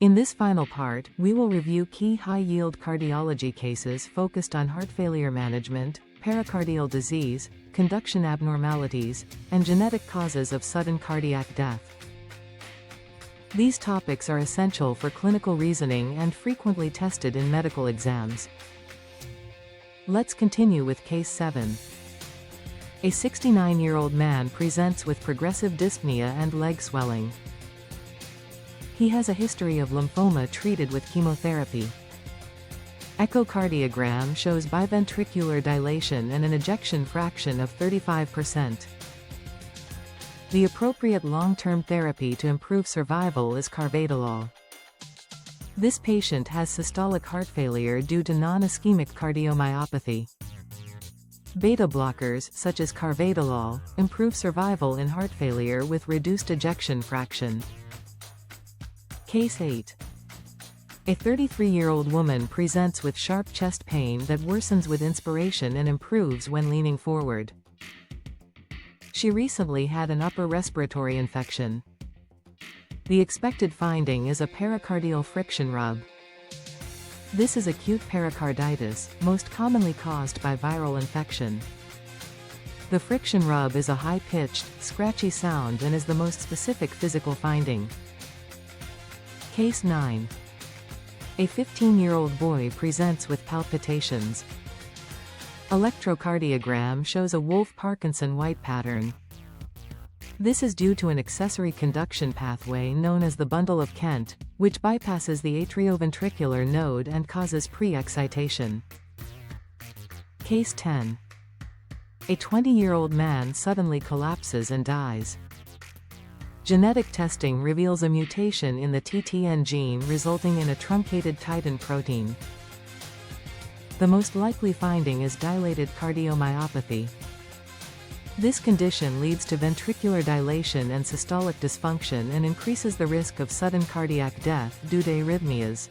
In this final part, we will review key high-yield cardiology cases focused on heart failure management, pericardial disease, conduction abnormalities, and genetic causes of sudden cardiac death. These topics are essential for clinical reasoning and frequently tested in medical exams. Let's continue with Case 7. A 69-year-old man presents with progressive dyspnea and leg swelling. He has a history of lymphoma treated with chemotherapy. Echocardiogram shows biventricular dilation and an ejection fraction of 35%. The appropriate long-term therapy to improve survival is carvedilol. This patient has systolic heart failure due to non-ischemic cardiomyopathy. Beta blockers, such as carvedilol, improve survival in heart failure with reduced ejection fraction. Case 8. A 33-year-old woman presents with sharp chest pain that worsens with inspiration and improves when leaning forward. She recently had an upper respiratory infection. The expected finding is a pericardial friction rub. This is acute pericarditis, most commonly caused by viral infection. The friction rub is a high-pitched, scratchy sound and is the most specific physical finding. Case 9. A 15-year-old boy presents with palpitations. Electrocardiogram shows a Wolff-Parkinson White pattern. This is due to an accessory conduction pathway known as the bundle of Kent, which bypasses the atrioventricular node and causes pre-excitation. Case 10. A 20-year-old man suddenly collapses and dies. Genetic testing reveals a mutation in the TTN gene resulting in a truncated titin protein. The most likely finding is dilated cardiomyopathy. This condition leads to ventricular dilation and systolic dysfunction and increases the risk of sudden cardiac death due to arrhythmias.